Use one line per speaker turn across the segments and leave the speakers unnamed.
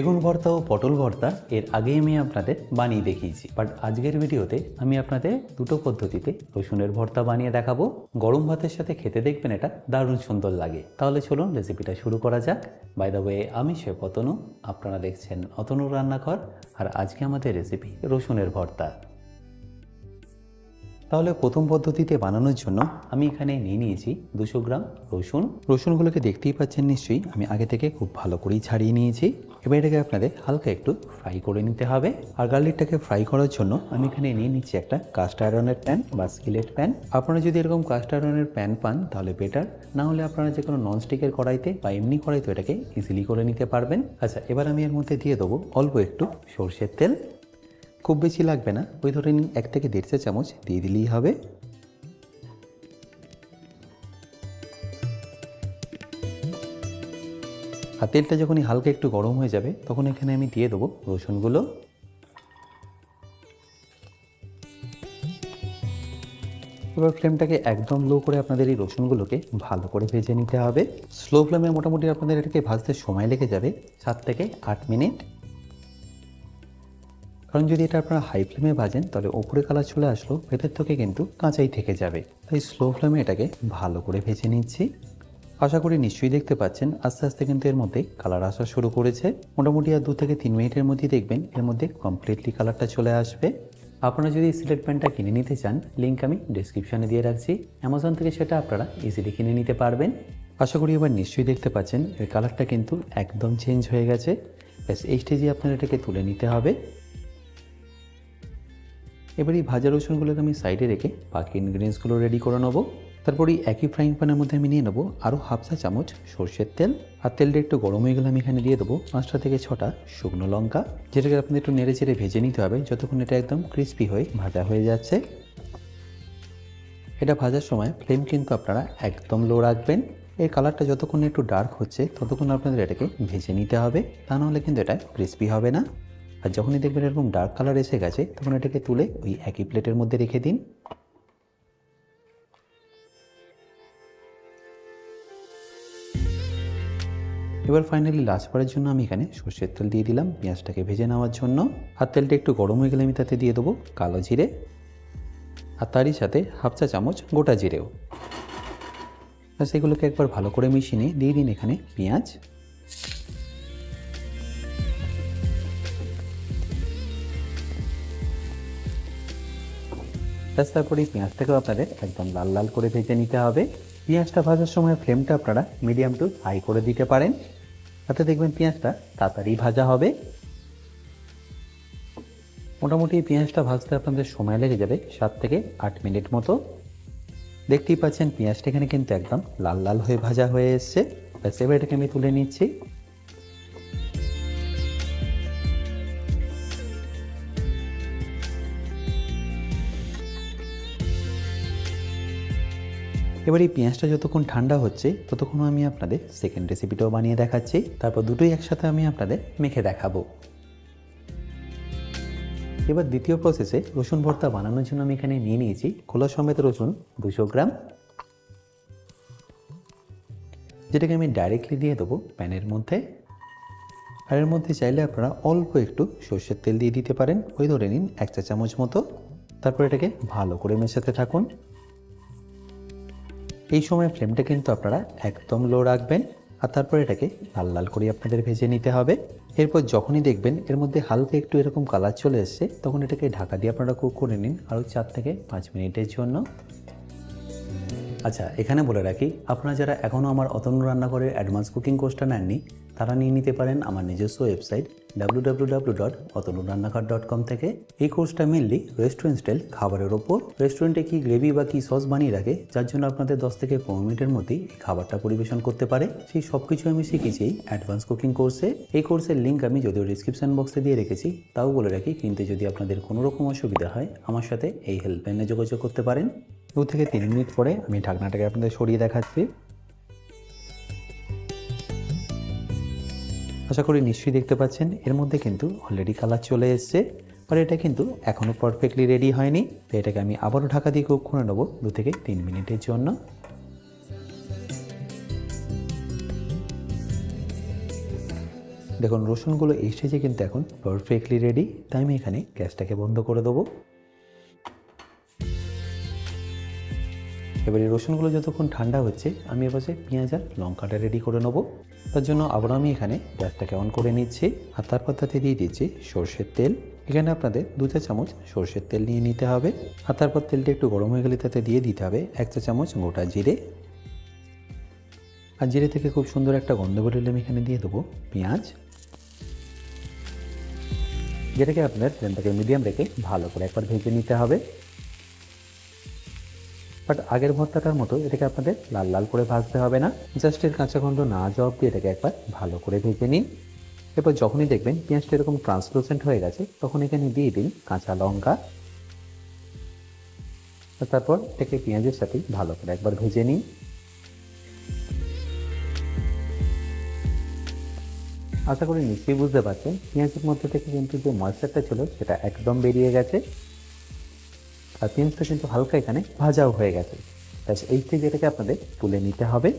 বেগুন ভর্তা ও পটল ভর্তা এর আগেই আমি আপনাদের বানিয়ে দেখিয়েছি, বাট আজকের ভিডিওতে আমি আপনাদের দুটো পদ্ধতিতে রসুনের ভর্তা বানিয়ে দেখাবো। গরম ভাতের সাথে খেতে দেখবেন এটা দারুণ সুন্দর লাগে। তাহলে চলুন রেসিপিটা শুরু করা যাক। বাই দ্য ওয়ে, আমি শেফ অতনু, আপনারা দেখছেন অতনুর রান্নাঘর, আর আজকে আমাদের রেসিপি রসুনের ভর্তা। তাহলে প্রথম পদ্ধতিতে বানানোর জন্য আমি এখানে নিয়ে নিয়েছি 200 গ্রাম রসুনগুলোকে দেখতেই পাচ্ছেন নিশ্চয়ই, আমি আগে থেকে খুব ভালো করেই ছাড়িয়ে নিয়েছি। এবার এটাকে আপনাদের হালকা একটু ফ্রাই করে নিতে হবে। আর গার্লিকটাকে ফ্রাই করার জন্য আমি এখানে নিয়ে নিচ্ছি একটা কাস্ট আয়রনের প্যান বা স্কিলেট প্যান। আপনারা যদি এরকম কাস্ট আয়রনের প্যান পান তাহলে বেটার, না হলে আপনারা যে কোনো ননস্টিকের কড়াইতে বা এমনি কড়াইতে এটাকে ইজিলি করে নিতে পারবেন। আচ্ছা, এবার আমি এর মধ্যে দিয়ে দেবো অল্প একটু সর্ষের তেল। খুব বেশি লাগবে না, ওই ধরে নিন 1 থেকে 1.5 চামচ দিয়ে দিলেই হবে। আর তেলটা যখনই হালকা একটু গরম হয়ে যাবে তখন এখানে আমি দিয়ে দেবো রসুনগুলো। এবার ফ্লেমটাকে একদম লো করে আপনাদের এই রসুনগুলোকে ভালো করে ভেজে নিতে হবে। স্লো ফ্লেমে মোটামুটি আপনাদের এটাকে ভাজতে সময় লেগে যাবে 7 থেকে 8 মিনিট। কারণ যদি এটা আপনারা হাই ফ্লেমে ভাজেন তাহলে ওপরে কালার চলে আসলো, ভেতর থেকে কিন্তু কাঁচাই থেকে যাবে। তাই স্লো ফ্লেমে এটাকে ভালো করে ভেজে নিচ্ছি। আশা করি নিশ্চয়ই দেখতে পাচ্ছেন আস্তে আস্তে কিন্তু এর মধ্যে কালার আসা শুরু করেছে। মোটামুটি আর 2 থেকে 3 মিনিটের মধ্যেই দেখবেন এর মধ্যে কমপ্লিটলি কালারটা চলে আসবে। আপনারা যদি সিলেট প্যানটা কিনে নিতে চান, লিঙ্ক আমি ডিসক্রিপশানে দিয়ে রাখছি, অ্যামাজন থেকে সেটা আপনারা ইজিলি কিনে নিতে পারবেন। আশা করি এবার নিশ্চয়ই দেখতে পাচ্ছেন এর কালারটা কিন্তু একদম চেঞ্জ হয়ে গেছে। ব্যাস এই স্টেজে আপনার এটাকে তুলে নিতে হবে। এবার এই ভাজা রসুনগুলোকে আমি সাইডে রেখে বাকি ইনগ্রিডিয়েন্টসগুলো রেডি করে নেবো। তারপরে একই ফ্রাইং প্যানের মধ্যে আমি নিয়ে নেবো আরও হাফ চা চামচ সর্ষের তেল। আর তেলটা একটু গরম হয়ে গেলে আমি এখানে দিয়ে দেবো 5টা থেকে 6টা শুকনো লঙ্কা, যেটাকে আপনাদের একটু নেড়ে চেড়ে ভেজে নিতে হবে যতক্ষণ এটা একদম ক্রিস্পি হয়ে ভাজা হয়ে যাচ্ছে। এটা ভাজার সময় ফ্লেম কিন্তু আপনারা একদম লো রাখবেন। এর কালারটা যতক্ষণ একটু ডার্ক হচ্ছে ততক্ষণ আপনাদের এটাকে ভেজে নিতে হবে, তা নাহলে কিন্তু এটা ক্রিস্পি হবে না। আর যখনই দেখবেন এরকম ডার্ক কালার এসে গেছে তখন এটাকে তুলে ওই একই প্লেটের মধ্যে রেখে দিন। এবার ফাইনালি লাস্টবারের জন্য আমি এখানে সর্ষের তেল দিয়ে দিলাম পেঁয়াজটাকে ভেজে নেওয়ার জন্য। আর তেলটা একটু গরম হয়ে গেলে আমি তাতে দিয়ে দেবো কালো জিরে, আর তারই সাথে হাফ চা চামচ গোটা জিরেও। আর সেগুলোকে একবার ভালো করে মিশিয়ে নিয়ে দিয়ে দিন এখানে পেঁয়াজ। তারপরে পেঁয়াজটাকেও আপনাদের একদম লাল লাল করে ভেজে নিতে হবে। পেঁয়াজটা ভাজার সময় ফ্লেমটা আপনারা মিডিয়াম টু হাই করে দিতে পারেন, তাতে দেখবেন পেঁয়াজটা তাড়াতাড়ি ভাজা হবে। মোটামুটি পেঁয়াজটা ভাজতে আপনাদের সময় লেগে যাবে 7 থেকে 8 মিনিট মতো। দেখতেই পাচ্ছেন পেঁয়াজটা এখানে কিন্তু একদম লাল লাল হয়ে ভাজা হয়ে এসছে। ব্যাস এবার এটাকে আমি তুলে নিচ্ছি। এবার এই পেঁয়াজটা যতক্ষণ ঠান্ডা হচ্ছে ততক্ষণ আমি আপনাদের সেকেন্ড রেসিপিটাও বানিয়ে দেখাচ্ছি। তারপর দুটোই একসাথে আমি আপনাদের মেখে দেখাবো। এবার দ্বিতীয় প্রসেসে রসুন ভর্তা বানানোর জন্য আমি এখানে নিয়ে নিয়েছি খোলা সমেত রসুন 200 গ্রাম, যেটাকে আমি ডাইরেক্টলি দিয়ে দেবো প্যানের মধ্যে। আর এর মধ্যে চাইলে আপনারা অল্প একটু সর্ষের তেল দিয়ে দিতে পারেন, ওই ধরে নিন 1 চা চামচ মতো। তারপর এটাকে ভালো করে মেশাতে থাকুন। এই সময় ফ্লেমটা কিন্তু আপনারা একদম লো রাখবেন। আর তারপর এটাকে লাল লাল করে আপনাদের ভেজে নিতে হবে। এরপর যখনই দেখবেন এর মধ্যে হালকা একটু এরকম কালার চলে এসছে তখন এটাকে ঢাকা দিয়ে আপনারা কুক করে নিন আরও 4 থেকে 5 মিনিটের জন্য। আচ্ছা, এখানে বলে রাখি, আপনারা যারা এখনও আমার অতনু রান্নাঘরের অ্যাডভান্স কুকিং কোর্সটা নেননি তারা নিয়ে নিতে পারেন আমার নিজস্ব ওয়েবসাইট www.otonurannakar.com থেকে। এই কোর্সটা মেনলি রেস্টুরেন্ট স্টাইল খাবারের ওপর। রেস্টুরেন্টে কি গ্রেভি বা কি সস বানিয়ে রাখে যার জন্য আপনাদের 10 থেকে 15 মিনিটের মধ্যেই এই খাবারটা পরিবেশন করতে পারে, সেই সব কিছু আমি শিখেছি এই অ্যাডভান্স কুকিং কোর্সে। এই কোর্সের লিঙ্ক আমি যদিও ডিসক্রিপশন বক্সে দিয়ে রেখেছি, তাও বলে রাখি কিনতে যদি আপনাদের কোনো রকম অসুবিধা হয় আমার সাথে এই হেল্পলাইনে যোগাযোগ করতে পারেন। 2 থেকে 3 মিনিট পরে আমি ঢাকনাটাকে আপনাদের সরিয়ে দেখাচ্ছি। আশা করি নিশ্চয়ই দেখতে পাচ্ছেন এর মধ্যে কিন্তু অলরেডি কালার চলে এসছে, আর এটা কিন্তু এখনও পারফেক্টলি রেডি হয়নি। তো এটাকে আমি আবারও ঢাকা দিয়ে কুক করে নেবো 2 থেকে 3 মিনিটের জন্য। দেখুন রসুনগুলো এই স্টেজে কিন্তু এখন পারফেক্টলি রেডি, তাই আমি এখানে গ্যাসটাকে বন্ধ করে দেবো। এবার এই রসুনগুলো যতক্ষণ ঠান্ডা হচ্ছে আমি এপাশে পেঁয়াজ আর লঙ্কাটা রেডি করে নেবো। তার জন্য আবার আমি এখানে গ্যাসটাকে অন করে নিচ্ছি আর তারপর তাতে দিয়ে দিচ্ছি সর্ষের তেল। এখানে আপনাদের 2 চা চামচ সর্ষের তেল নিয়ে নিতে হবে। আর তারপর তেলটা একটু গরম হয়ে গেলে তাতে দিয়ে দিতে হবে 1 চা চামচ গোটা জিরে। আর জিরে থেকে খুব সুন্দর একটা গন্ধ বেরোলে আমি এখানে দিয়ে দেবো পেঁয়াজ, যেটাকে আপনার ফ্লেমটাকে মিডিয়াম রেখে ভালো করে একবার ভেজে নিতে হবে। বাট আগের ভর্তাটার মতো এটাকে আপনাদের লাল লাল করে ভাজতে হবে না, জাস্ট এর কাঁচা গন্ধ না যাওয়া অবধি এটাকে একবার ভালো করে ভেজে নিন। এরপর যখনই দেখবেন পেঁয়াজটা এরকম ট্রান্সলুসেন্ট হয়ে গেছে তখন এখানে দিয়ে দিন কাঁচা লঙ্কা। তারপর এটাকে পেঁয়াজের সাথে ভালো করে একবার ভেজে নিন। আশা করি নিশ্চয়ই বুঝতে পারছেন পেঁয়াজের মধ্যে থেকে কিন্তু যে ময়েশ্চারটা ছিল সেটা একদম বেরিয়ে গেছে আর পেঁয়াজটা কিন্তু হালকা এখানে ভাজাও হয়ে গেছে। তাই এই থেকে এটাকে আপনাদের তুলে নিতে হবে।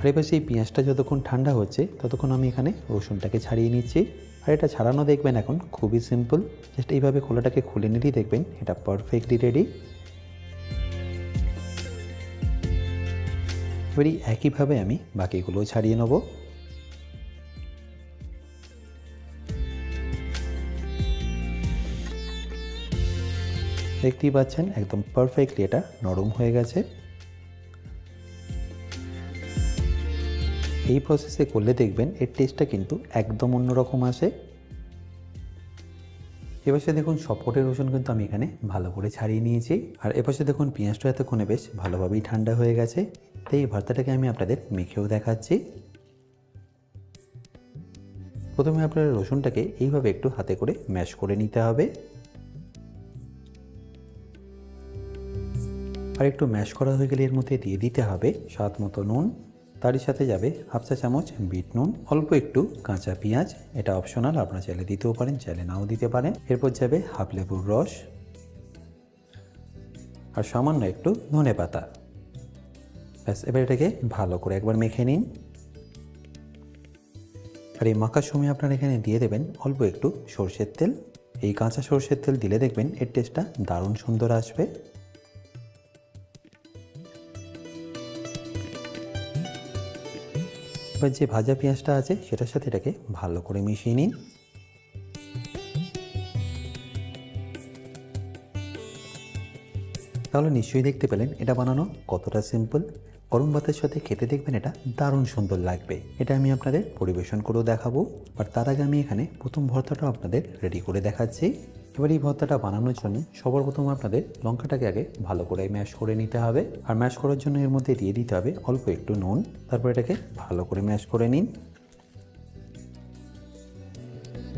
আর এবার সেই পেঁয়াজটা যতক্ষণ ঠান্ডা হচ্ছে ততক্ষণ আমি এখানে রসুনটাকে ছাড়িয়ে নিচ্ছি। আর এটা ছাড়ানো দেখবেন এখন খুবই সিম্পল, জাস্ট এইভাবে খোলাটাকে খুলে নিলেই দেখবেন এটা পারফেক্টলি রেডি। এবারই একইভাবে আমি বাকিগুলো ছাড়িয়ে নেব। দেখতেই পাচ্ছেন একদম পারফেক্টলি এটা নরম হয়ে গেছে। এই প্রসেসে করলে দেখবেন এর টেস্টটা কিন্তু একদম অন্যরকম আসে। এপাশে দেখুন সবকটি রসুন কিন্তু আমি এখানে ভালো করে ছাড়িয়ে নিয়েছি। আর এপাশে দেখুন পেঁয়াজটা এতক্ষণে বেশ ভালোভাবেই ঠান্ডা হয়ে গেছে। তাই এই ভর্তাটাকে আমি আপনাদের মেখেও দেখাচ্ছি। প্রথমে আপনারা রসুনটাকে এইভাবে একটু হাতে করে ম্যাশ করে নিতে হবে। আর একটু ম্যাশ করা হয়ে গেলে এর মধ্যে দিয়ে দিতে হবে স্বাদ মতো নুন, তারই সাথে যাবে 1/2 চা চামচ বিট নুন, অল্প একটু কাঁচা পেঁয়াজ, এটা অপশনাল, আপনারা চাইলে দিতেও পারেন চাইলে নাও দিতে পারেন। এরপর যাবে হাফ লেবুর রস আর সামান্য একটু ধনে পাতা। ব্যাস এবার এটাকে ভালো করে একবার মেখে নিন। আর এই মাখার সময় আপনারা এখানে দিয়ে দেবেন অল্প একটু সর্ষের তেল। এই কাঁচা সর্ষের তেল দিলে দেখবেন এর টেস্টটা দারুণ সুন্দর আসবে। এবার যে ভাজা পেঁয়াজটা আছে সেটার সাথে এটাকে ভালো করে মিশিয়ে নিন। তাহলে নিশ্চয়ই দেখতে পেলেন এটা বানানো কতটা সিম্পল। গরম ভাতের সাথে খেতে দেখবেন এটা দারুণ সুন্দর লাগবে। এটা আমি আপনাদের পরিবেশন করেও দেখাবো। আর তার আগে আমি এখানে প্রথম ভর্তাটাও আপনাদের রেডি করে দেখাচ্ছি। এবার এই ভর্তাটা বানানোর জন্য সবার প্রথম আপনাদের লঙ্কাটাকে আগে ভালো করে ম্যাশ করে নিতে হবে। আর ম্যাশ করার জন্য এর মধ্যে দিয়ে দিতে হবে অল্প একটু নুন। তারপর এটাকে ভালো করে ম্যাশ করে নিন।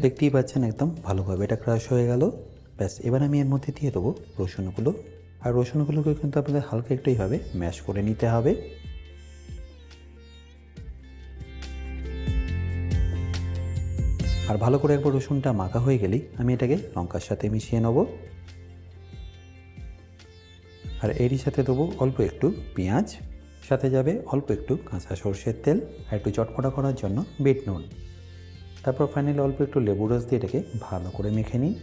দেখতেই পাচ্ছেন একদম ভালোভাবে এটা ক্রাশ হয়ে গেল। ব্যাস এবার আমি এর মধ্যে দিয়ে দেবো রসুনগুলো। আর রসুনগুলোকে কিন্তু আপনাদের হালকা একটু এইভাবে ম্যাশ করে নিতে হবে। আর ভালো করে একবার রসুনটা মাখা হয়ে গেলেই আমি এটাকে লঙ্কার সাথে মিশিয়ে নেব। আর এরই সাথে দেবো অল্প একটু পেঁয়াজ, সাথে যাবে অল্প একটু কাঁচা সর্ষের তেল আর একটু চটপটা করার জন্য বিট নুন। তারপর ফাইনালি অল্প একটু লেবু রস দিয়ে এটাকে ভালো করে মেখে নিন।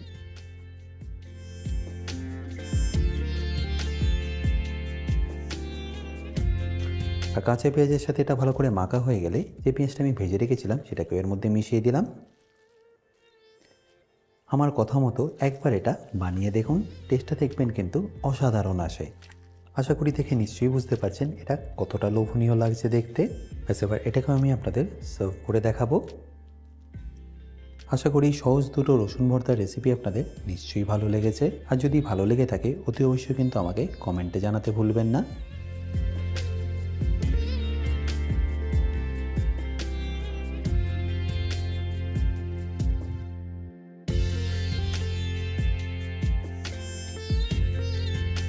আর কাঁচা পেঁয়াজের সাথে এটা ভালো করে মাখা হয়ে গেলে যে পেঁয়াজটা আমি ভেজে রেখেছিলাম সেটাকে এর মধ্যে মিশিয়ে দিলাম। আমার কথা মতো একবার এটা বানিয়ে দেখুন, টেস্টটা দেখবেন কিন্তু অসাধারণ আসে। আশা করি দেখে নিশ্চয়ই বুঝতে পারছেন এটা কতটা লোভনীয় লাগছে দেখতে। ব্যাস এবার এটাকেও আমি আপনাদের সার্ভ করে দেখাবো। আশা করি সহজ দুটো রসুন ভর্তার রেসিপি আপনাদের নিশ্চয়ই ভালো লেগেছে। আর যদি ভালো লেগে থাকে অতি অবশ্যই কিন্তু আমাকে কমেন্টে জানাতে ভুলবেন না।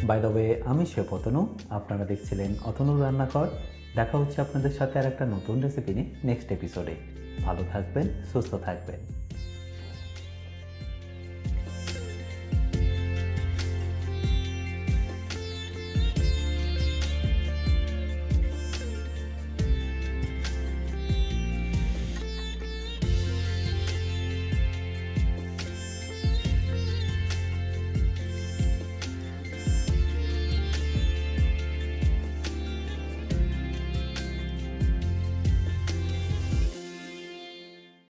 বাই দ্য ওয়ে, আমি শেফ অতনু, আপনারা দেখছিলেন অতনুর রান্নাঘর। দেখা হচ্ছে আপনাদের সাথে আর একটা নতুন রেসিপি নিয়ে নেক্সট এপিসোডে। ভালো থাকবেন, সুস্থ থাকবেন।